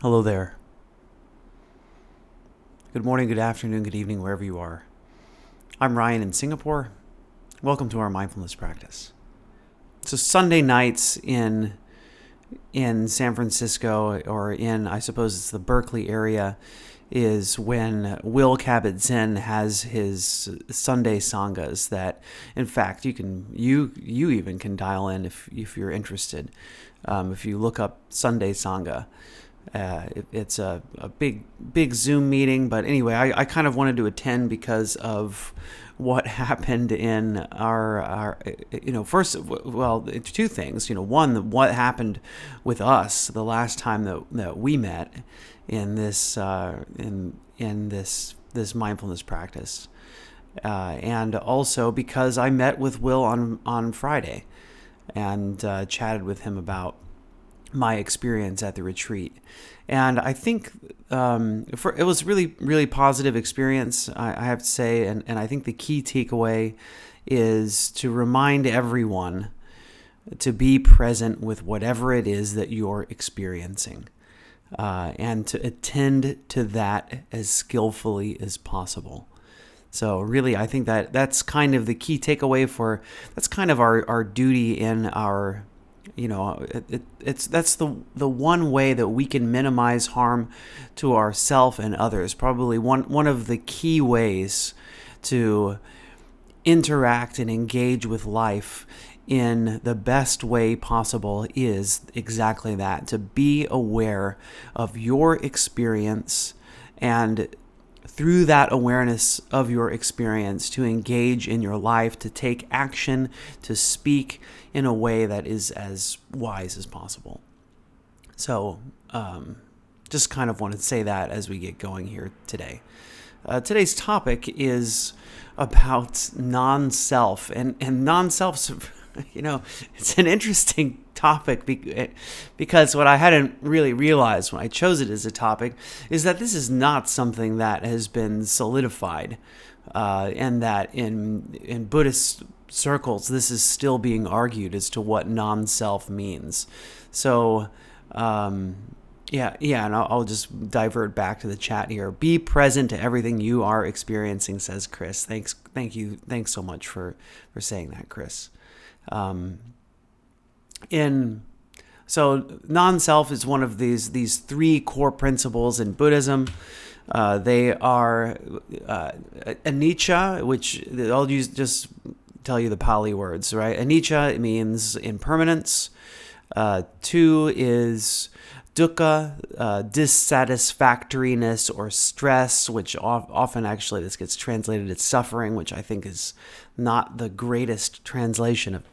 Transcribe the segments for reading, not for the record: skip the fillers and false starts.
Hello there. Good morning, good afternoon, good evening, wherever you are. I'm Ryan in Singapore. Welcome to our mindfulness practice. So Sunday nights in San Francisco, or in, I suppose it's the Berkeley area, is when Will Kabat-Zinn has his Sunday sanghas that, in fact, you even can dial in if you're interested. If you look up Sunday Sangha, it's a big Zoom meeting. But anyway, I kind of wanted to attend because of what happened in our first, well, it's two things. One, what happened with us the last time that we met in this mindfulness practice, and also because I met with Will on Friday and chatted with him about my experience at the retreat. And I think it was really positive experience, I have to say. And I think the key takeaway is to remind everyone to be present with whatever it is that you're experiencing, and to attend to that as skillfully as possible. So really, I think that's kind of the key takeaway that's kind of our duty in our, that's the one way that we can minimize harm to ourselves and others. Probably one of the key ways to interact and engage with life in the best way possible is exactly that: to be aware of your experience, and through that awareness of your experience, to engage in your life, to take action, to speak in a way that is as wise as possible. So, just kind of wanted to say that as we get going here today. Today's topic is about non-self, and non-self's, it's an interesting topic because what I hadn't really realized when I chose it as a topic is that this is not something that has been solidified, and that in Buddhist circles this is still being argued as to what non-self means. So and I'll just divert back to the chat here. Be present to everything you are experiencing, says Chris. Thank you so much for saying that, Chris. So non-self is one of these three core principles in Buddhism. They are anicca, which I'll just tell you the Pali words, right? Anicca, it means impermanence. Two is dukkha, dissatisfactoriness or stress, which often actually this gets translated as suffering, which I think is not the greatest translation of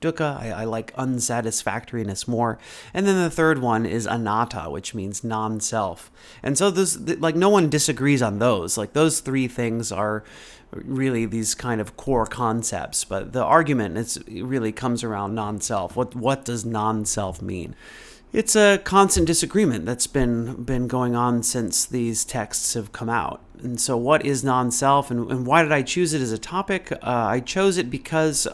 dukkha. I like unsatisfactoriness more. And then the third one is anatta, which means non-self. And so no one disagrees on those. Like, those three things are really these kind of core concepts. But the argument really comes around non-self. What does non-self mean? It's a constant disagreement that's been going on since these texts have come out. And so what is non-self, and why did I choose it as a topic? I chose it because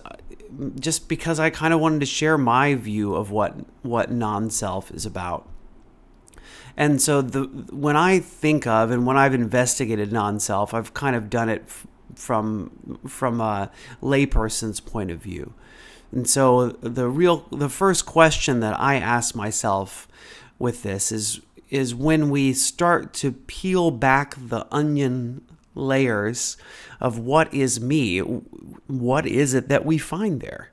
I kind of wanted to share my view of what non-self is about. And so when I think of, and when I've investigated non-self, I've kind of done it from a layperson's point of view. And so the first question that I ask myself with this is when we start to peel back the onion layers of what is me, what is it that we find there,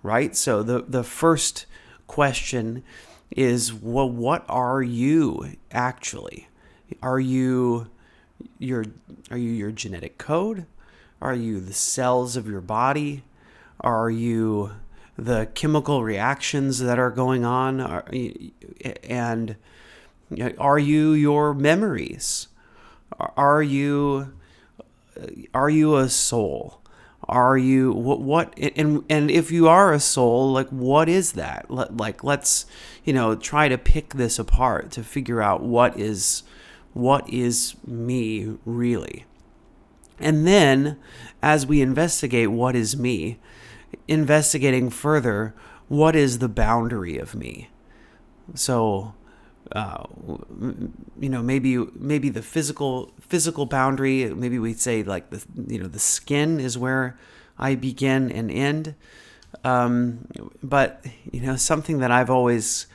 right? So the first question is, well, what are you actually? Are you your genetic code? Are you the cells of your body? Are you the chemical reactions that are going on? And are you your memories? Are you a soul? Are you what? And if you are a soul, like, what is that? Let's try to pick this apart to figure out what is me really. And then, as we investigate what is me, investigating further, what is the boundary of me? So maybe the physical boundary. Maybe we'd say like the skin is where I begin and end. But something that I've always,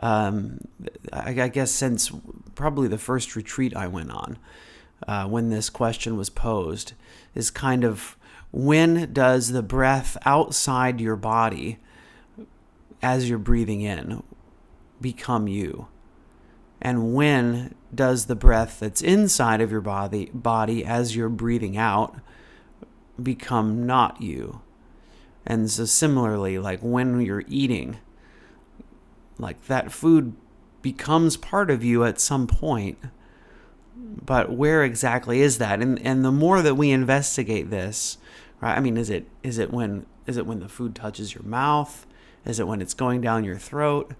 I guess since probably the first retreat I went on, when this question was posed, is kind of, when does the breath outside your body as you're breathing in become you? And when does the breath that's inside of your body as you're breathing out become not you? And so similarly, like when you're eating, like that food becomes part of you at some point, but where exactly is that? And the more that we investigate this, right? I mean, is it when the food touches your mouth? Is it when it's going down your throat?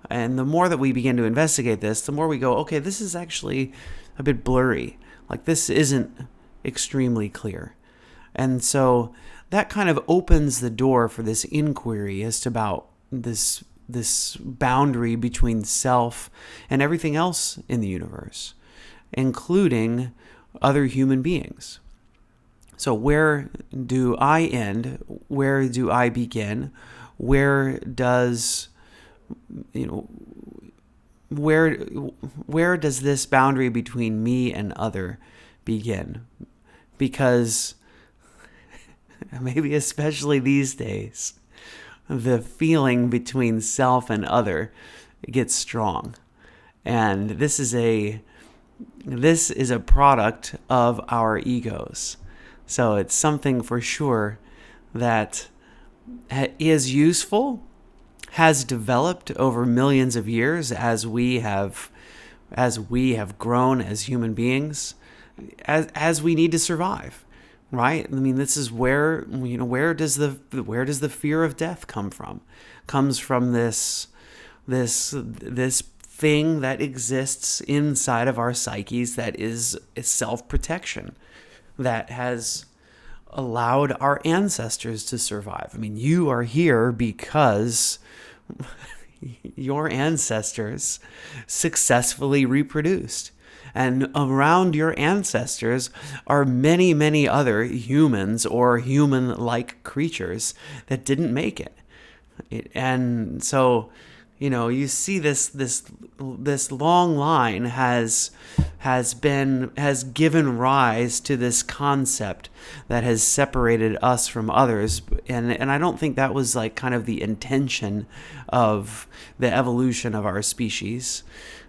And the more that we begin to investigate this, the more we go, okay, this is actually a bit blurry. Like this isn't extremely clear. And so that kind of opens the door for this inquiry as to about this boundary between self and everything else in the universe, including other human beings. So where do I end? Where do I begin? Where does where does this boundary between me and other begin? Because maybe especially these days, the feeling between self and other gets strong. And this is a product of our egos. So it's something for sure that is useful, has developed over millions of years as we have grown as human beings, as we need to survive, right? I mean, this is where does the fear of death come from? Comes from this thing that exists inside of our psyches that is self-protection, that has allowed our ancestors to survive. I mean, you are here because your ancestors successfully reproduced. And around your ancestors are many, many other humans or human-like creatures that didn't make it. And so, you see this long line has given rise to this concept that has separated us from others, and I don't think that was like kind of the intention of the evolution of our species,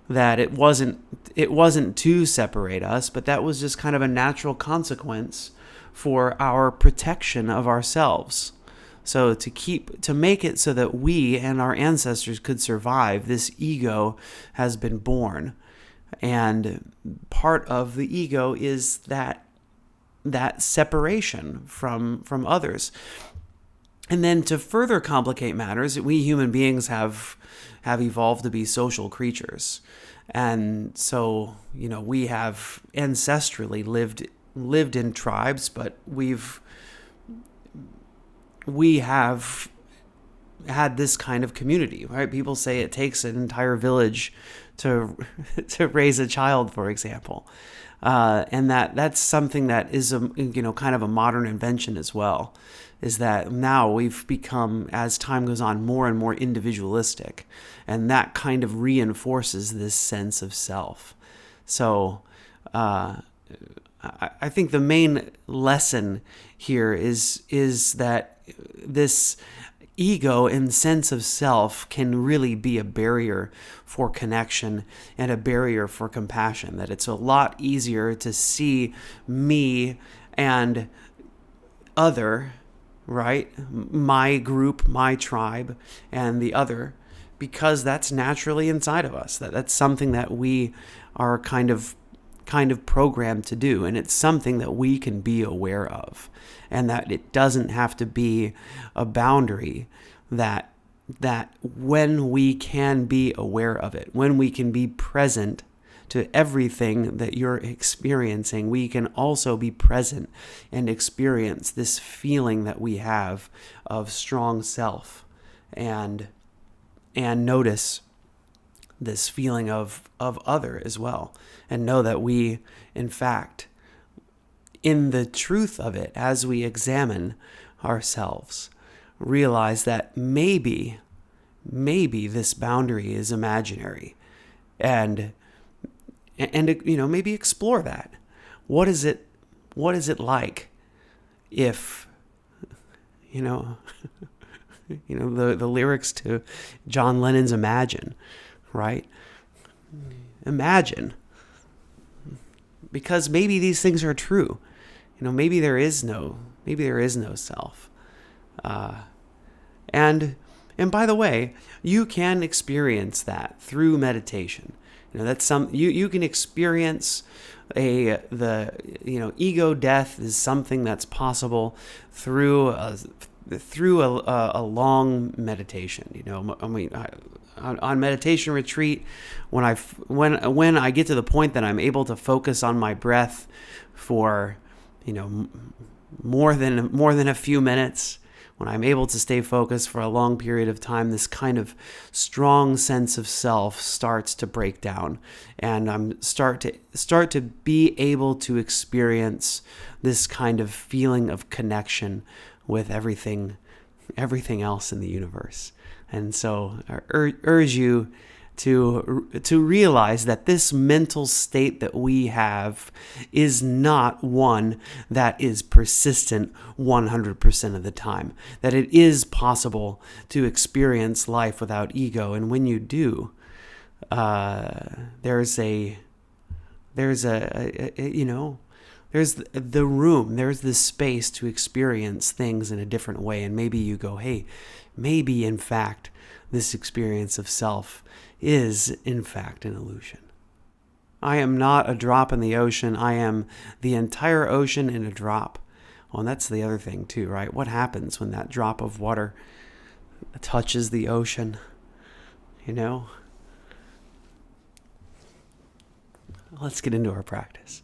that it wasn't to separate us, but that was just kind of a natural consequence for our protection of ourselves. So to make it so that we and our ancestors could survive, this ego has been born. And part of the ego is that separation from others. And then to further complicate matters, we human beings have evolved to be social creatures. And so, we have ancestrally lived in tribes, but we have had this kind of community, right? People say it takes an entire village to raise a child, for example, and that's something that is kind of a modern invention as well. Is that now we've become, as time goes on, more and more individualistic, and that kind of reinforces this sense of self. So I think the main lesson here is that this ego and sense of self can really be a barrier for connection and a barrier for compassion. That it's a lot easier to see me and other, right? My group, my tribe, and the other, because that's naturally inside of us. That's something that we are kind of programmed to do, and it's something that we can be aware of, and that it doesn't have to be a boundary, that when we can be aware of it, when we can be present to everything that you're experiencing, we can also be present and experience this feeling that we have of strong self, and notice this feeling of other as well, and know that we, in fact, in the truth of it, as we examine ourselves, realize that maybe this boundary is imaginary, and maybe explore that. What is it like if the lyrics to John Lennon's Imagine, right? Imagine, because maybe these things are true. Maybe there is no self. And by the way, you can experience that through meditation. That's you can experience ego death is something that's possible through a long meditation. On meditation retreat, when I get to the point that I'm able to focus on my breath for more than a few minutes, when I'm able to stay focused for a long period of time, this kind of strong sense of self starts to break down, and I'm start to be able to experience this kind of feeling of connection with everything else in the universe. And so I urge you to realize that this mental state that we have is not one that is persistent 100% of the time, that it is possible to experience life without ego. And when you do, there's the room, there's the space to experience things in a different way. And maybe you go, hey, maybe in fact this experience of self is in fact an illusion. I am not a drop in the ocean. I am the entire ocean in a drop. Well, and that's the other thing too, right? What happens when that drop of water touches the ocean? Let's get into our practice.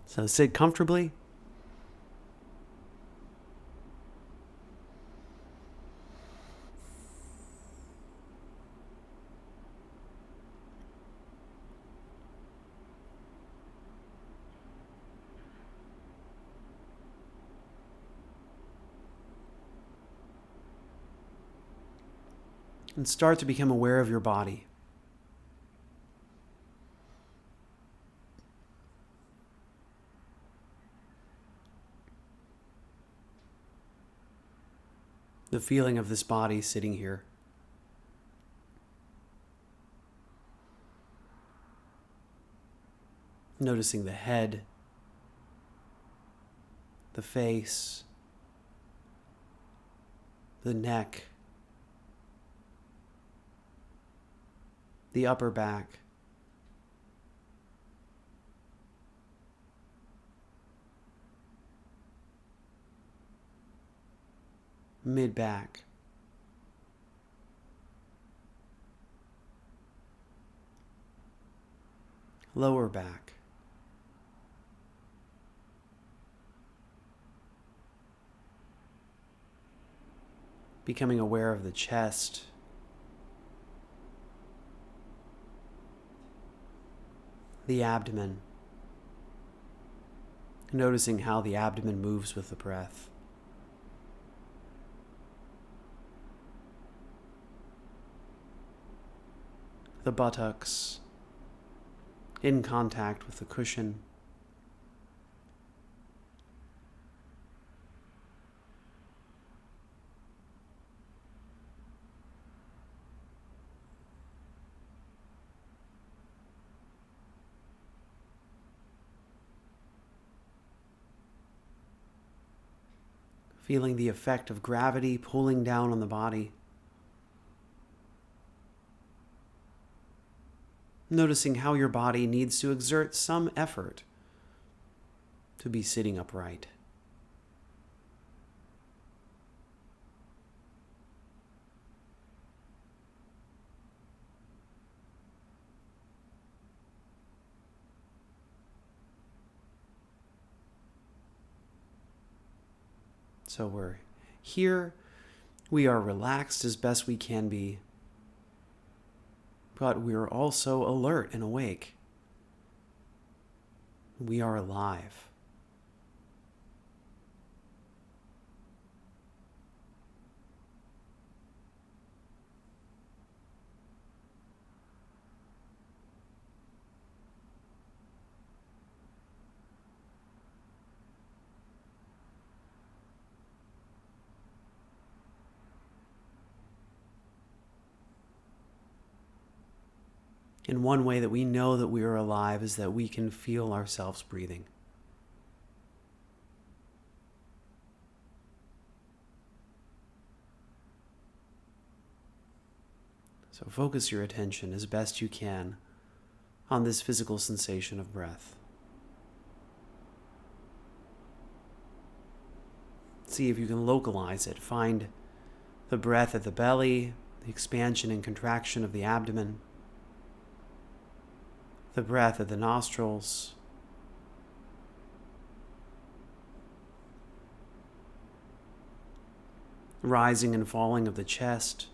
So sit comfortably. And start to become aware of your body. The feeling of this body sitting here. Noticing the head, the face, the neck, the upper back, mid back, lower back, becoming aware of the chest, the abdomen, noticing how the abdomen moves with the breath. The buttocks in contact with the cushion. Feeling the effect of gravity pulling down on the body. Noticing how your body needs to exert some effort to be sitting upright. So we're here We are relaxed as best we can be, but we are also alert and awake. We are alive. And one way that we know that we are alive is that we can feel ourselves breathing. So focus your attention as best you can on this physical sensation of breath. See if you can localize it. Find the breath at the belly, the expansion and contraction of the abdomen, the breath at the nostrils, rising and falling of the chest,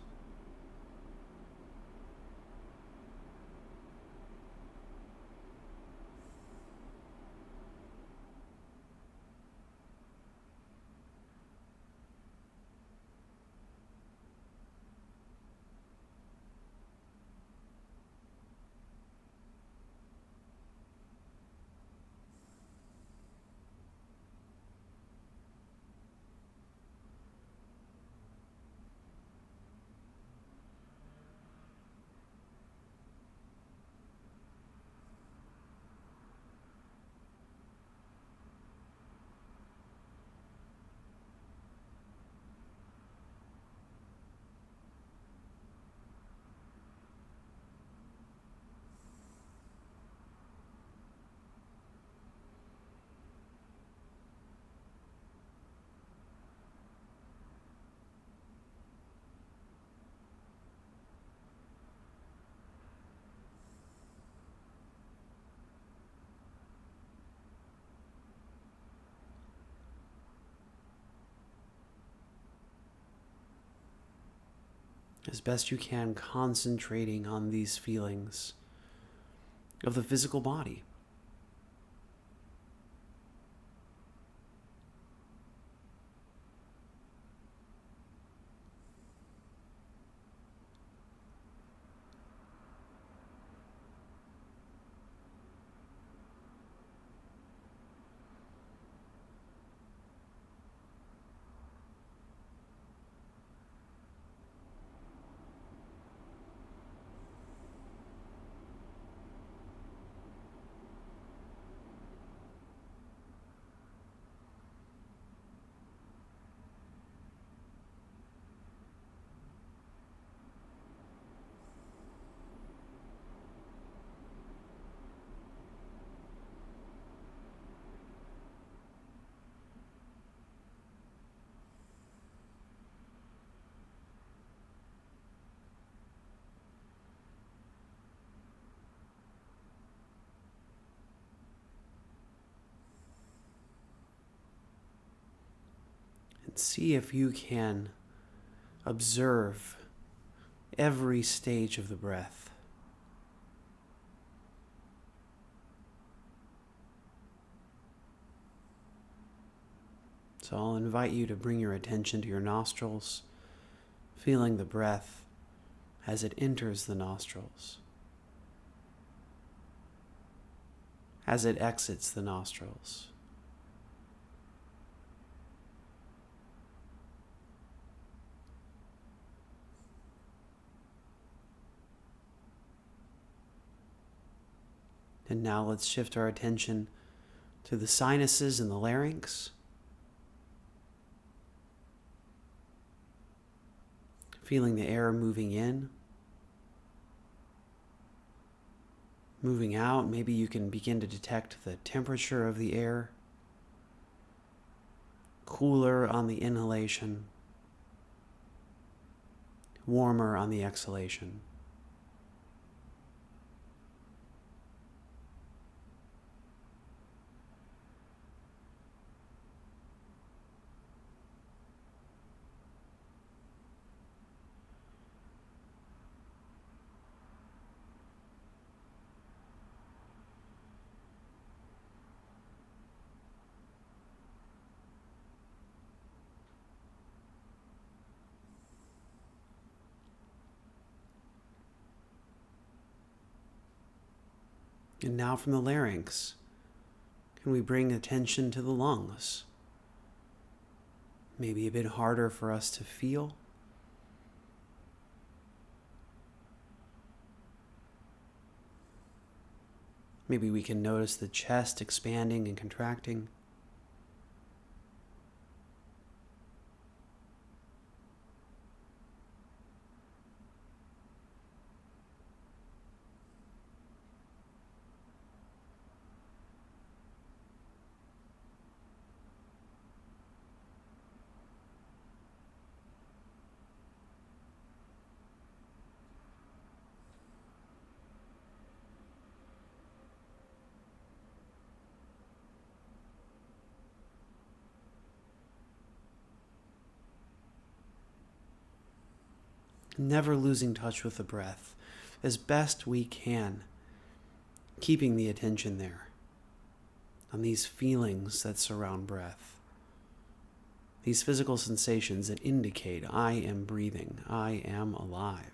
as best you can, concentrating on these feelings of the physical body. And see if you can observe every stage of the breath. So I'll invite you to bring your attention to your nostrils, feeling the breath as it enters the nostrils, as it exits the nostrils. And now let's shift our attention to the sinuses and the larynx. Feeling the air moving in, moving out. Maybe you can begin to detect the temperature of the air. Cooler on the inhalation, warmer on the exhalation. And now from the larynx, can we bring attention to the lungs? Maybe a bit harder for us to feel. Maybe we can notice the chest expanding and contracting. Never losing touch with the breath as best we can, keeping the attention there on these feelings that surround breath, these physical sensations that indicate I am breathing, I am alive.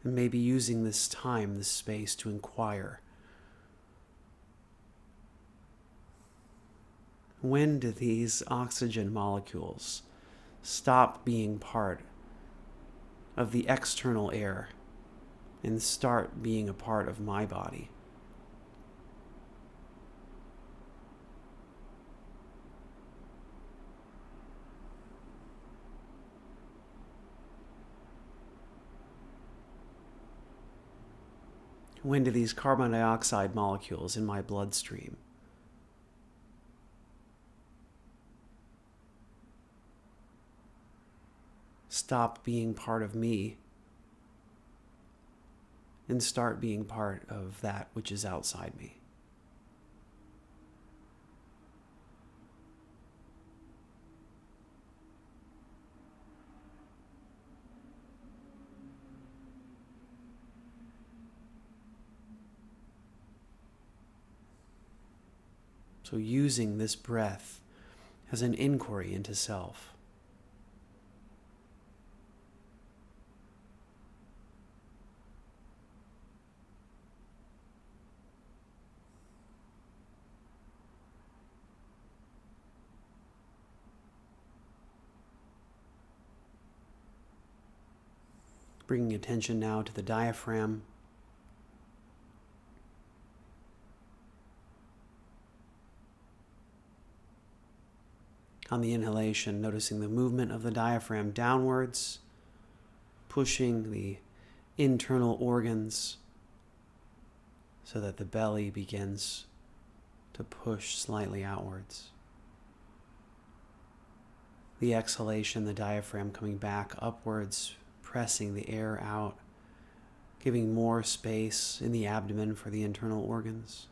And maybe using this time, this space to inquire. When do these oxygen molecules stop being part of the external air and start being a part of my body? When do these carbon dioxide molecules in my bloodstream stop being part of me and start being part of that which is outside me? So using this breath as an inquiry into self. Bringing attention now to the diaphragm. On the inhalation, noticing the movement of the diaphragm downwards, pushing the internal organs so that the belly begins to push slightly outwards. The exhalation, the diaphragm coming back upwards, pressing the air out, giving more space in the abdomen for the internal organs.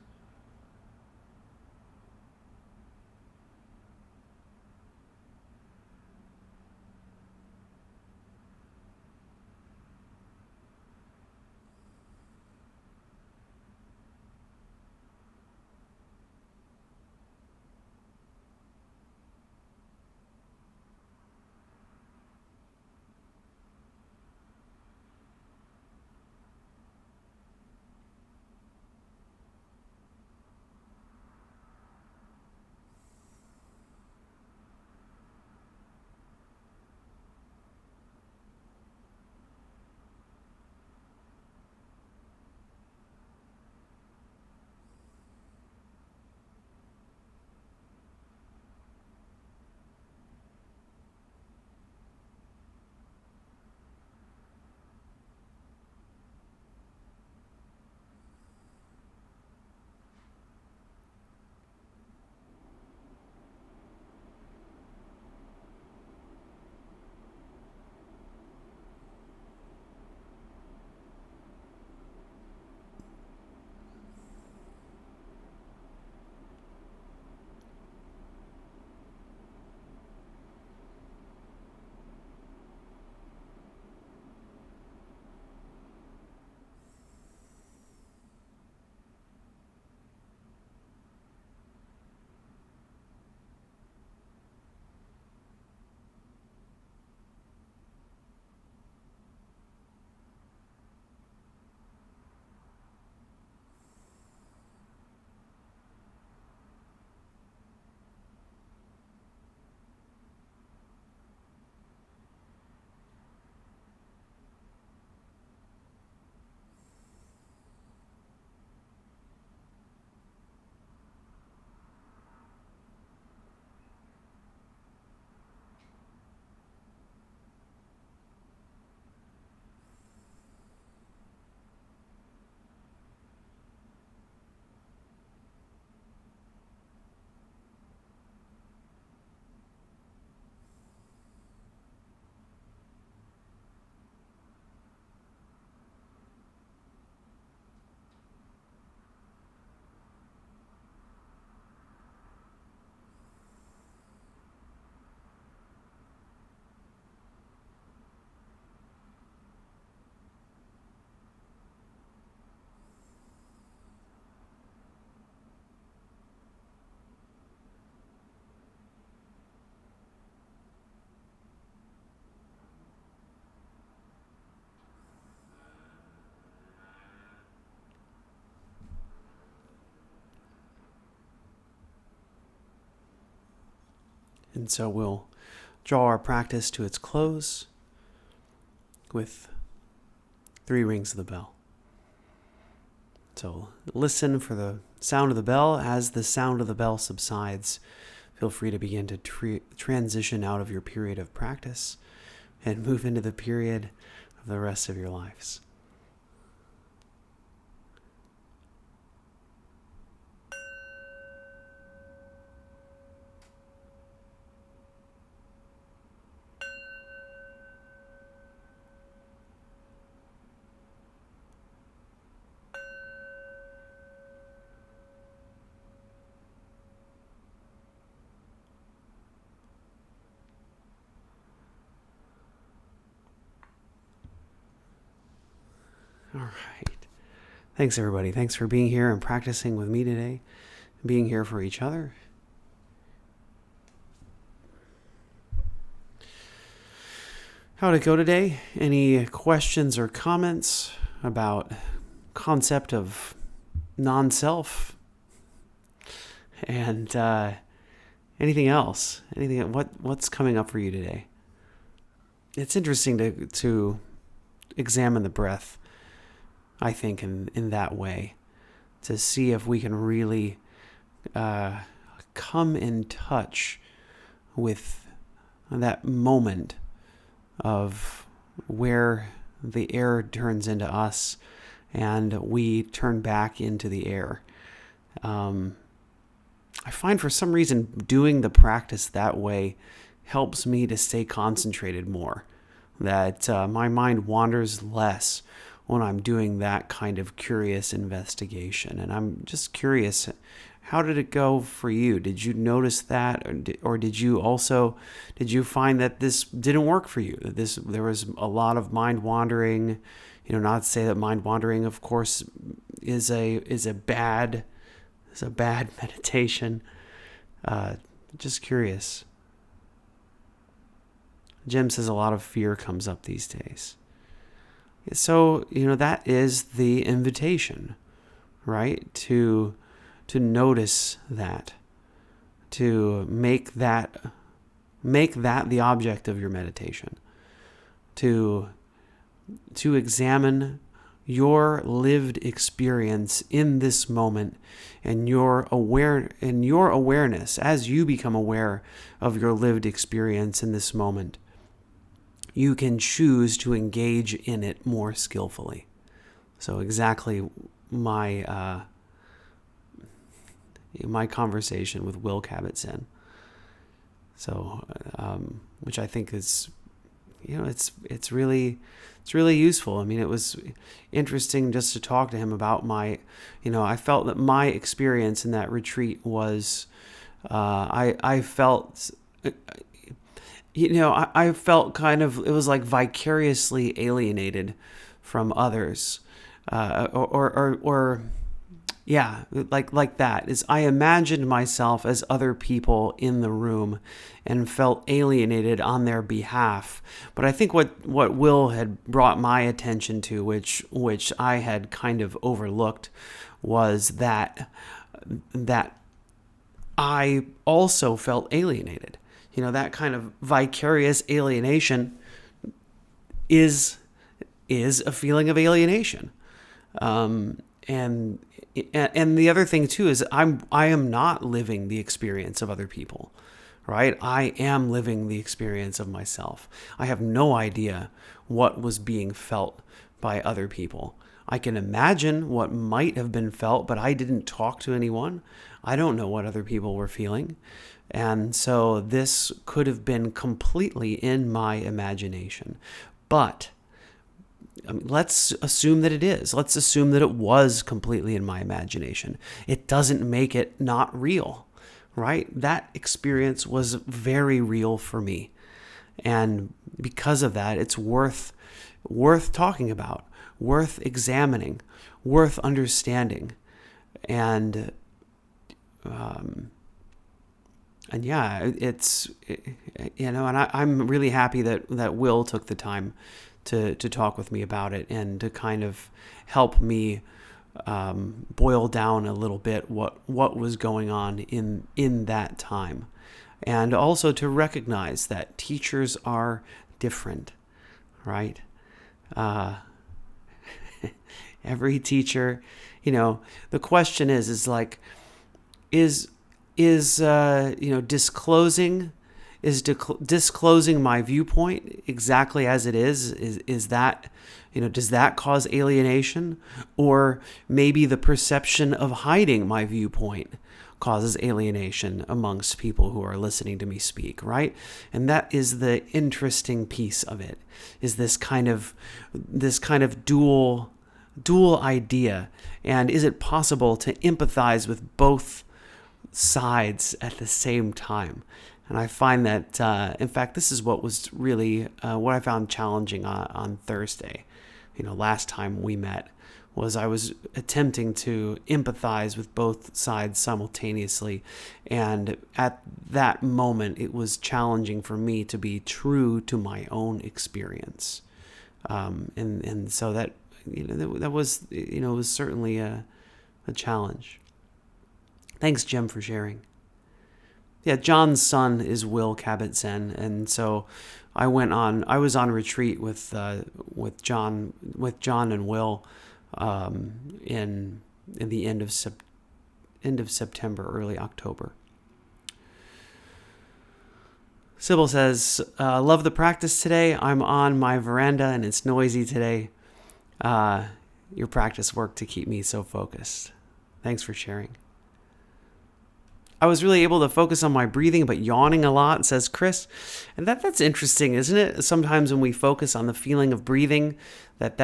And so we'll draw our practice to its close with 3 rings of the bell. So listen for the sound of the bell. As the sound of the bell subsides, feel free to begin to transition out of your period of practice and move into the period of the rest of your lives. All right. Thanks, everybody. Thanks for being here and practicing with me today, being here for each other. How'd it go today? Any questions or comments about concept of non-self and anything else? What's coming up for you today? It's interesting to examine the breath, I think, in that way, to see if we can really come in touch with that moment of where the air turns into us and we turn back into the air. I find for some reason doing the practice that way helps me to stay concentrated more, that my mind wanders less when I'm doing that kind of curious investigation. And I'm just curious, how did it go for you? Did you notice that, or did you find that this didn't work for you? That there was a lot of mind wandering. Not to say that mind wandering, of course, is a bad meditation. Just curious. Jim says a lot of fear comes up these days. So, that is the invitation, right? To notice that, to make that the object of your meditation, to examine your lived experience in this moment and your awareness as you become aware of your lived experience in this moment. You can choose to engage in it more skillfully. So exactly my conversation with Will Kabat-Zinn. So, which I think is, it's really useful. I mean, it was interesting just to talk to him about I felt that my experience in that retreat was, I felt kind of, it was like vicariously alienated from others, like that. Is I imagined myself as other people in the room and felt alienated on their behalf. But I think what Will had brought my attention to, which I had kind of overlooked, was that I also felt alienated. That kind of vicarious alienation is a feeling of alienation. And the other thing too is I am not living the experience of other people, right? I am living the experience of myself. I have no idea what was being felt by other people. I can imagine what might have been felt, but I didn't talk to anyone. I don't know what other people were feeling. And so this could have been completely in my imagination. But let's assume that it is. Let's assume that it was completely in my imagination. It doesn't make it not real, right? That experience was very real for me. And because of that, it's worth talking about, worth examining, worth understanding. And yeah, and I'm really happy that Will took the time to talk with me about it and to kind of help me boil down a little bit what was going on in that time. and also to recognize that teachers are different, right? Uh, every teacher, the question is like, is disclosing disclosing my viewpoint exactly as it is that, does that cause alienation? Or maybe the perception of hiding my viewpoint causes alienation amongst people who are listening to me speak, right? And that is the interesting piece of it, is this kind of dual idea. And is it possible to empathize with both sides at the same time? And I find that, in fact, this is what was really what I found challenging on Thursday. Last time we met, was I was attempting to empathize with both sides simultaneously. And at that moment, it was challenging for me to be true to my own experience. And so that, that was, it was certainly a challenge. Thanks, Jim, for sharing. Yeah, John's son is Will Kabat-Zinn, and so I was on retreat with John and Will in the end of September, early October. Sybil says, love the practice today. I'm on my veranda and it's noisy today. Your practice worked to keep me so focused. Thanks for sharing. I was really able to focus on my breathing, but yawning a lot, says Chris. And that's interesting, isn't it? Sometimes when we focus on the feeling of breathing, that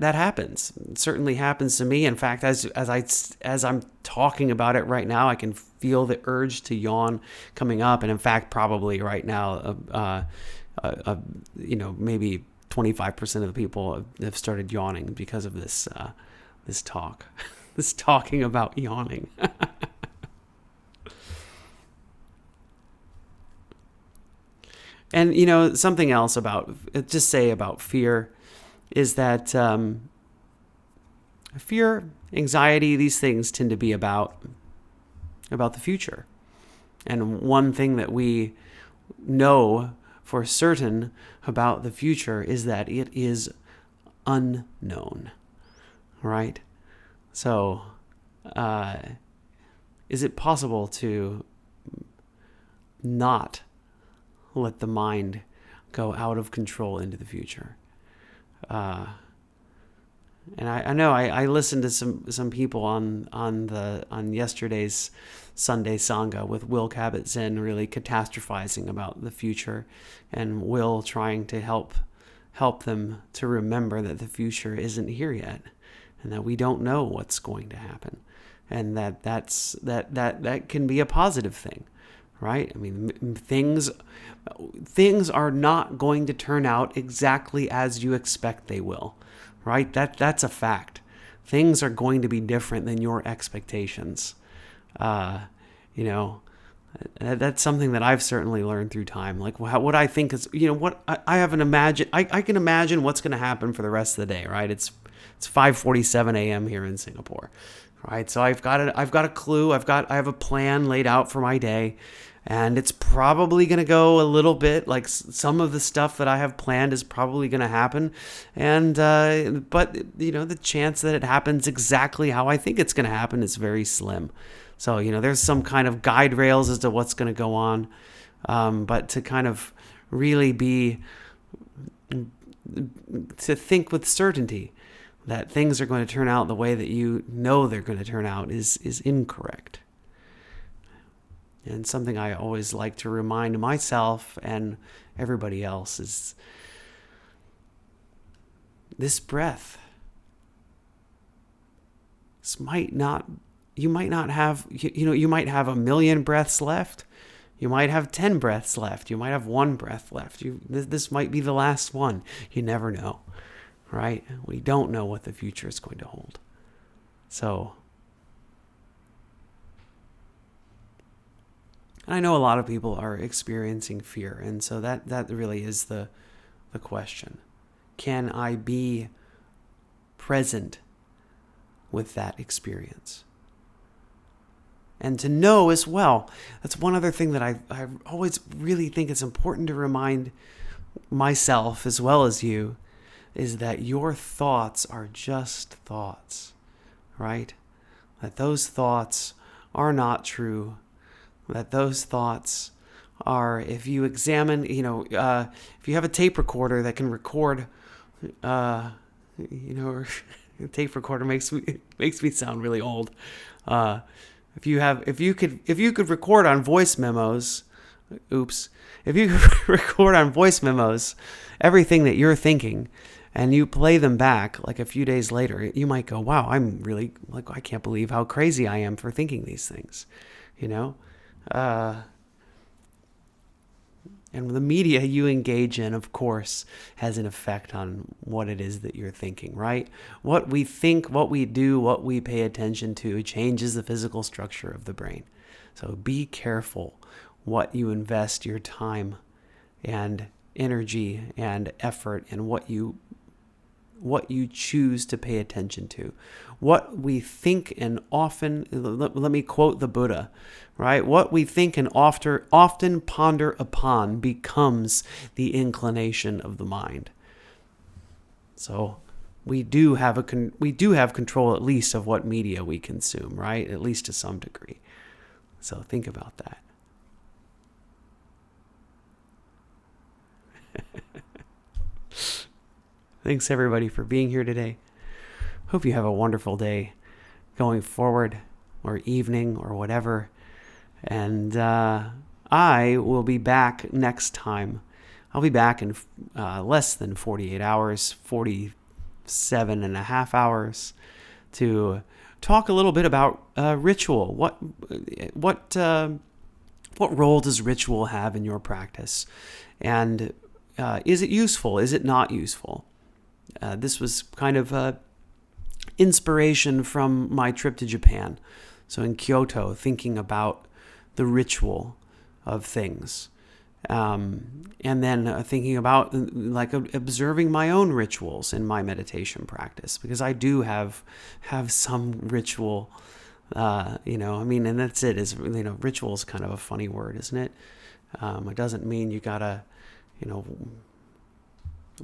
happens. It certainly happens to me. In fact, as I'm talking about it right now, I can feel the urge to yawn coming up. And in fact, probably right now, maybe 25% of the people have started yawning because of this talk, this talking about yawning. And, something else about fear is that fear, anxiety, these things tend to be about the future. And one thing that we know for certain about the future is that it is unknown, right? So, is it possible to not let the mind go out of control into the future? And I know I listened to some people on yesterday's Sunday Sangha with Will Kabat-Zinn really catastrophizing about the future, and Will trying to help them to remember that the future isn't here yet, and that we don't know what's going to happen, and that can be a positive thing. Right? I mean, things are not going to turn out exactly as you expect they will, right? That's a fact. Things are going to be different than your expectations. That's something that I've certainly learned through time. Like what I think is, what I have I can imagine what's going to happen for the rest of the day, right? It's 5:47 a.m. here in Singapore. Right, so I've got a clue. I have a plan laid out for my day, and it's probably going to go a little bit like some of the stuff that I have planned is probably going to happen, and but the chance that it happens exactly how I think it's going to happen is very slim. So there's some kind of guide rails as to what's going to go on, but to kind of really to think with certainty that things are going to turn out the way that they're going to turn out is incorrect. And something I always like to remind myself and everybody else is this breath. You might have a million breaths left. You might have 10 breaths left. You might have 1 breath left. This might be the last one. You never know. Right? We don't know what the future is going to hold. So, I know a lot of people are experiencing fear, and so that really is the question. Can I be present with that experience? And to know as well, that's one other thing that I always really think it's important to remind myself as well as you, is that your thoughts are just thoughts, right? That those thoughts are not true. That those thoughts are, if you examine, if you have a tape recorder that can record, a tape recorder makes me sound really old. If you could record on voice memos, if you could record on voice memos everything that you're thinking, and you play them back like a few days later, you might go, wow, I'm really, like, I can't believe how crazy I am for thinking these things, And the media you engage in, of course, has an effect on what it is that you're thinking, right? What we think, what we do, what we pay attention to changes the physical structure of the brain. So be careful what you invest your time and energy and effort in, what you choose to pay attention to. What we think and often, let me quote the Buddha, right? What we think and often ponder upon becomes the inclination of the mind. So we do have control, at least, of what media we consume, right? At least to some degree. So think about that. Thanks, everybody, for being here today. Hope you have a wonderful day going forward, or evening, or whatever. And I will be back next time. I'll be back in less than 48 hours, 47 and a half hours, to talk a little bit about ritual. What role does ritual have in your practice? And is it useful? Is it not useful? This was kind of inspiration from my trip to Japan. So in Kyoto, thinking about the ritual of things. And then thinking about observing my own rituals in my meditation practice, because I do have some ritual, and that's it. Ritual is kind of a funny word, isn't it? It doesn't mean you gotta,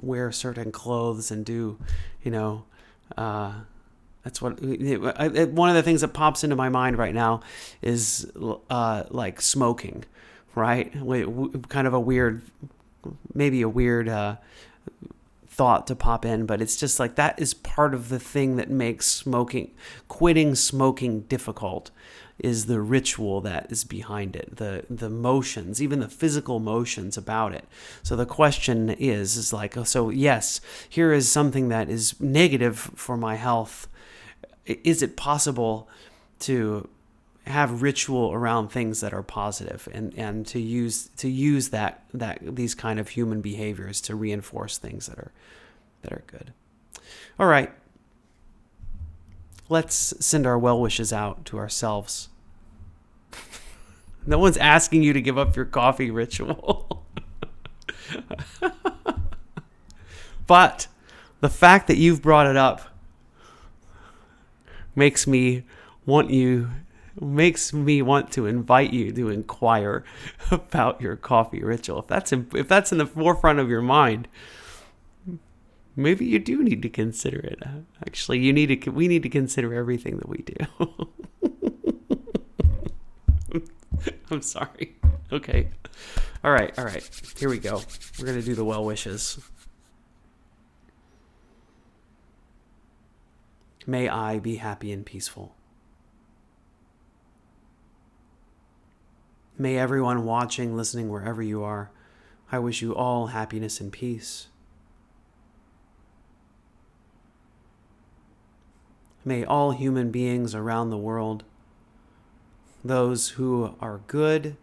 wear certain clothes and do, that's what, one of the things that pops into my mind right now is like smoking, right? Kind of a weird thought to pop in, but it's just like, that is part of the thing that makes quitting smoking difficult, is the ritual that is behind it, the motions, even the physical motions about it. So the question is like, so yes, here is something that is negative for my health. Is it possible to have ritual around things that are positive, and to use that these kind of human behaviors to reinforce things that are good? All right. Let's send our well wishes out to ourselves. No one's asking you to give up your coffee ritual. But the fact that you've brought it up makes me want to invite you to inquire about your coffee ritual. If that's in the forefront of your mind, maybe you do need to consider it. Actually, we need to consider everything that we do. I'm sorry. Okay. All right. Here we go. We're going to do the well wishes. May I be happy and peaceful. May everyone watching, listening, wherever you are, I wish you all happiness and peace. May all human beings around the world, those who are good,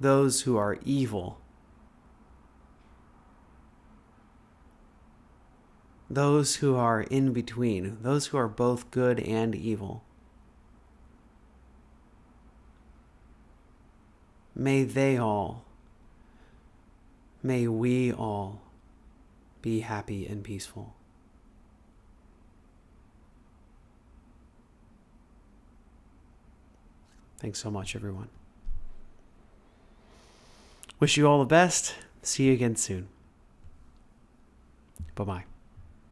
those who are evil, those who are in between, those who are both good and evil, may we all be happy and peaceful. Thanks so much, everyone. Wish you all the best. See you again soon. Bye-bye.